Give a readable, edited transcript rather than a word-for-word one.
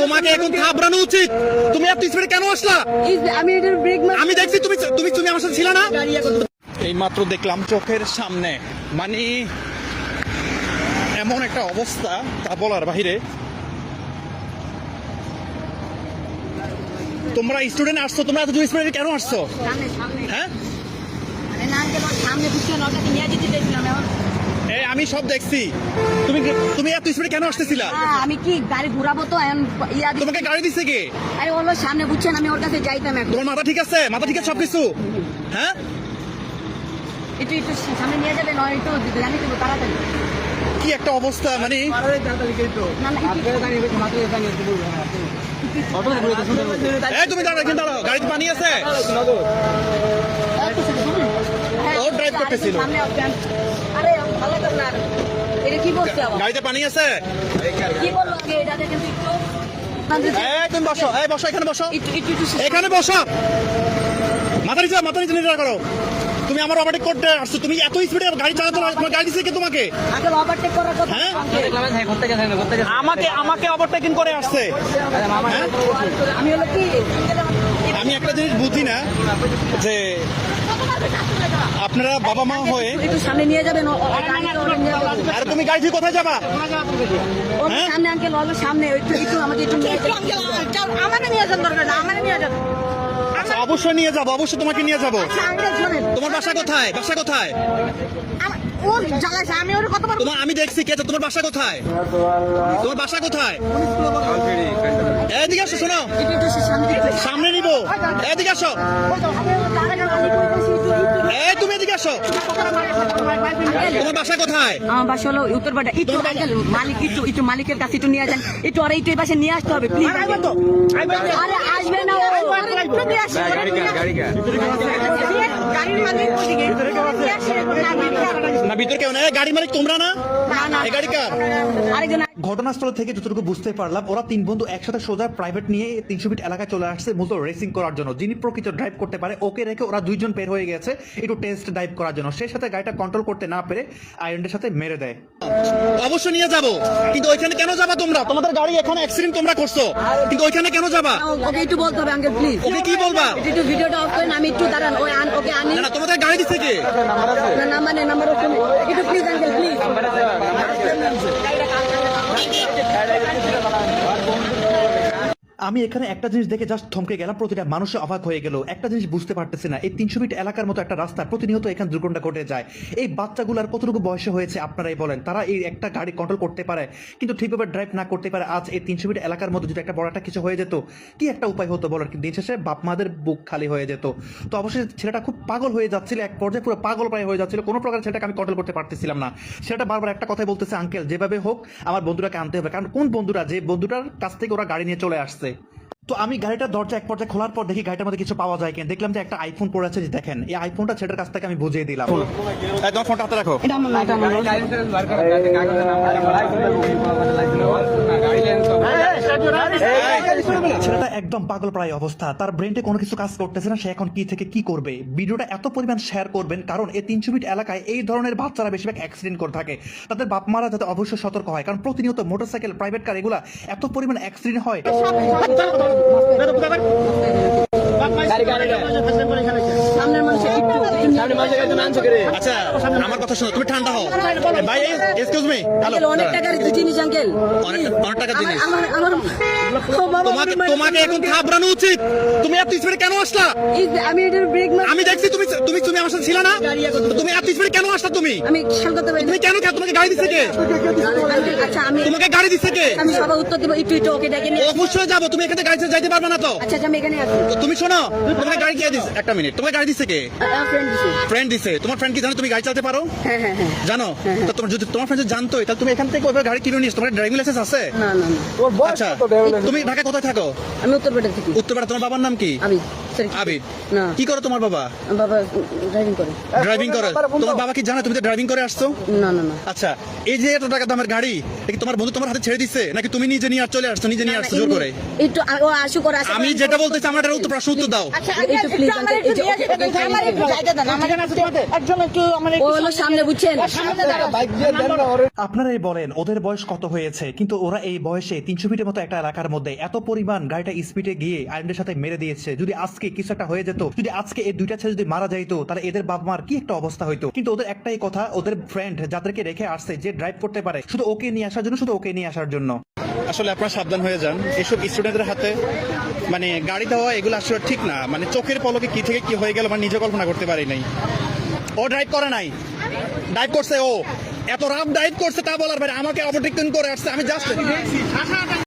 তোমাকে এখন ঘাবড়ানো উচিত। তুমি এত স্পিডে কেন আসলা? আমি দেখছি তুমি তুমি আমার সাথে ছিল না। এই মাত্র দেখলাম চোখের সামনে, মানে এমন একটা অবস্থা তা বলার বাহিরে। তোমরা স্টুডেন্ট আসছো, তোমরা এত স্পিডে কেন আসছো? হ্যাঁ, আমি সব দেখছি। তুমি এত স্পিডে কেন আসতেছিলা? আমি কি গাড়ি ঘুরাবো তো তোমাকে গাড়ি দিচ্ছে কে? আরে ওলো সামনে বুঝছেন, আমি ওর কাছে যাইতাম। তোমার মাথা ঠিক আছে? মাথা ঠিক আছে সবকিছু? হ্যাঁ, একটু একটু সামনে নিয়ে যাবে, নয় একটু জানি দেবো তাড়াতাড়ি। কি একটা অবস্থা, মানে তুমি দাঁড়াও, কিন্তু দাঁড়াও, গাড়িতে পানি আছে। ও ড্রাইভ করতেছিল, গাড়িতে পানি আছে। তুমি বসো, বসো এখানে, বসো এখানে, বসো। মাথা নিচে নির্ধার করো। তুমি আমার ওভারটেক করতে আসছো, তুমি এত স্পিডে গাড়ি চালাতে, গাড়ি দিচ্ছে কে তোমাকে? আমাকে ওভারটেকিং করে আসছে। আমি একটা জিনিস বুঝি না যে আপনারা বাবা মা হয়ে একটু সামনে নিয়ে যাবেন। আর তুমি গাড়ি থেকে কোথায় যাবা? সামনে আঙ্কেল, সামনে একটু আমাকে একটু আমাকে নিয়ে যান, দরকার না আমাকে নিয়ে যান। আচ্ছা, অবশ্যই নিয়ে যাবো, অবশ্যই তোমাকে নিয়ে যাবো। তোমার বাসা কোথায়? বাসা কোথায়? আমি দেখছি কে, তোমার বাসা কোথায়? তোমার বাসা কোথায়? এদিকে আসো, শোনো, সামনে নিব। এদিকে আসো, তুমি এদিকে আসো। তোমার বাসা কোথায়? আমার বাসা হলো উত্তরপাড়া। একটু মালিক, একটু মালিকের কাছে একটু নিয়ে যান। একটু আর একটু এই পাশে নিয়ে আসতে হবে প্লিজ। আরে আসবে না, না ভিতরে কেউ না। গাড়ি মালিক তোমরা না? গাড়ি কার? ঘটনাস্থল থেকে যতটুকু বুঝতে পারলাম, ওরা তিন বন্ধু একসাথে সোজা প্রাইভেট নিয়ে 300 ফিট এলাকায় চলে আসছে মূলত রেসিং করার জন্য। যিনি প্রকৃত ড্রাইভ করতে পারে ওকে রেখে ওরা দুইজন বের হয়ে গেছে একটু টেস্ট ড্রাইভ করার জন্য। সেই সাথে গাড়িটা কন্ট্রোল করতে না পেরে আয়রনের সাথে মেরে দেয়। অবশ্যই নিয়ে যাবো, কিন্তু ওইখানে কেন যাবা তোমরা? তোমাদের গাড়ি এখানে অ্যাক্সিডেন্ট তোমরা করছো, কিন্তু ওইখানে কেন যাবা? ওকে একটু বলতে হবে আঙ্কেল প্লিজ। ওকে কি বলবা? একটু ভিডিওটা অফ করেন, আমি একটু দাঁড়ান। ওকে আনি না, তোমাদের গাড়ি দিচ্ছে কে? নাম্বার একটু প্লিজ আঙ্কেল প্লিজ। আমি এখানে একটা জিনিস দেখে জাস্ট থমকে গেলাম, প্রতিটা মানুষে অবাক হয়ে গেল। একটা জিনিস বুঝতে পারতেছি না, এই 300 ফিট এলাকার মতো একটা রাস্তা প্রতিনিয়ত এখানে দুর্ঘটনা ঘটে যায়। এই বাচ্চাগুলোর কতটুকু বয়সে হয়েছে আপনারাই বলেন? তারা এই একটা গাড়ি কন্ট্রোল করতে পারে কিন্তু ঠিকভাবে ড্রাইভ না করতে পারে। আজ এই 300 ফিট এলাকার মধ্যে যদি একটা বড় একটা কিছু হয়ে যেত, কি একটা উপায় হতো বলার? কিন্তু দিন শেষে বাপ মাদের বুক খালি হয়ে যেত। তো অবশ্যই ছেলেটা খুব পাগল হয়ে যাচ্ছিল, এক পর্যায়ে পুরো পাগল প্রায় হয়ে যাচ্ছিল। কোনো প্রকার ছেলেটাকে আমি কন্ট্রোল করতে পারতেছিলাম না। সেটা বারবার একটা কথাই বলতেছে, আঙ্কেল যেভাবে হোক আমার বন্ধুরাকে আনতে হবে। কারণ কোন বন্ধুরা? যে বন্ধুটার কাছ থেকে ওরা গাড়ি নিয়ে চলে আসছে। তো আমি গাড়িটার দরজা এক পর্যায়ে খোলার পর দেখি গাড়িটার মধ্যে কিছু পাওয়া যায় কিনা। দেখলাম যে একটা আইফোন পড়ে আছে। দেখেন, এই আইফোনটা ছেলেটার কাছ থেকে আমি বুঝিয়ে দিলাম। তোমার ফোনটা হাতে রাখো। ছেলেটা একদম পাগল প্রায় অবস্থা, তার ব্রেনটে কোনো কিছু কাজ করতেছে না। সে এখন কি থেকে কি করবে? ভিডিওটা এত পরিমাণ শেয়ার করবেন, কারণ এই 300 ফিট এলাকায় এই ধরনের বাচ্চারা বেশিরভাগ অ্যাক্সিডেন্ট করে থাকে। তাদের বাপ মারা যাতে অবশ্যই সতর্ক হয়, কারণ প্রতিনিয়ত মোটরসাইকেল, প্রাইভেট কার এগুলা এত পরিমাণ অ্যাক্সিডেন্ট হয়। আচ্ছা, আমার কথা শোনো, তুমি ঠান্ডা হও ভাই। Excuse me, hello. অনেক টাকার জিনিস আঙ্কেল, অনেক টাকা জিনিস। আমার তোমাকে এখন ঘাবড়ানো উচিত। তুমি এত স্পিডে কেন আসলা? আমি দেখছি তুমি আমার সাথে ছিল না। তুমি এত স্পিডে কেন আসলা? তুমি কেন? তোমাকে গাড়ি দিচ্ছে কে? তোমাকে গাড়ি দিচ্ছে কে? আমি সবার উত্তর দেব। একটু ওকে ডেকে নিয়ে অবশ্যই যাবো। তুমি এখানে গাড়ি যাইতে পারবে না তো। আচ্ছা আমি এখানে আছি। তুমি শোনো, তোমাকে গাড়ি কে দিচ্ছে? একটা মিনিট, তোমাকে গাড়ি দিচ্ছে কে? ফ্রেন্ড দিছে। তোমার ফ্রেন্ড কি জানো তুমি গাড়ি চালাতে পারো? হ্যাঁ হ্যাঁ হ্যাঁ জানো? তো তোমার যদি তোমার ফ্রেন্ড জানতোই তাহলে তুমি এখান থেকে ওইভাবে গাড়ি কিনে নিস। তোমার ড্রাইভিং লাইসেন্স আছে? না না না। আচ্ছা, তুমি ঢাকা কোথায় থাকো? আমি উত্তরপাড়া থেকে। উত্তরপাড়া। তোমার বাবার নাম কি? আমি আবিদ না। কি করে তোমার বাবা? বাবা ড্রাইভিং করে। ড্রাইভিং করে। তোমার বাবা কি জানে তুমি তো ড্রাইভিং করে আসছো? না না না। আচ্ছা, এই যে এত টাকা দামের গাড়ি এটা কি তোমার বন্ধু তোমার হাতে ছেড়ে দিচ্ছে নাকি তুমি নিজে নিয়ে চলে আসছো, নিজে নিয়ে আসছো জোর করে? একটু ও আশু করে আসে। আমি যেটা বলতেছি আমার একটা প্রশ্ন উত্তর দাও। একটু প্লিজ ও হলো সামনে বুঝছেন। আপনারাই বলেন ওদের বয়স কত হয়েছে, কিন্তু ওরা এই বয়সে 300 ফিটের মতো একটা এলাকার মধ্যে এত পরিমাণ গাড়িটা স্পিডে গিয়ে আইনের সাথে মেরে দিয়েছে। যদি আজকে কিছু একটা হয়ে যেত, যদি আজকে এই দুইটা ছেলে যদি মারা যাইতো, তাহলে এদের বাবা মার কি একটা অবস্থা হইতো। কিন্তু ওদের একটাই কথা, ওদের ফ্রেন্ড যাদেরকে রেখে আসছে, যে ড্রাইভ করতে পারে, শুধু ওকে নিয়ে আসার জন্য, শুধু ওকে নিয়ে আসার জন্য। আসলে আপনারা সাবধান হয়ে যান, এসব স্টুডেন্টদের হাতে মানে গাড়ি দেওয়া এগুলো আসলে ঠিক না। মানে চোখের পলকে কি থেকে কি হয়ে গেল মানে নিজে কল্পনা করতে পারি নাই। ও ড্রাইভ করে নাই, ড্রাইভ করছে, ও এত রাফ ড্রাইভ করছে তা বলার বাইরে আমাকে ওভারটেকিং করে আসছে। আমি জাস্ট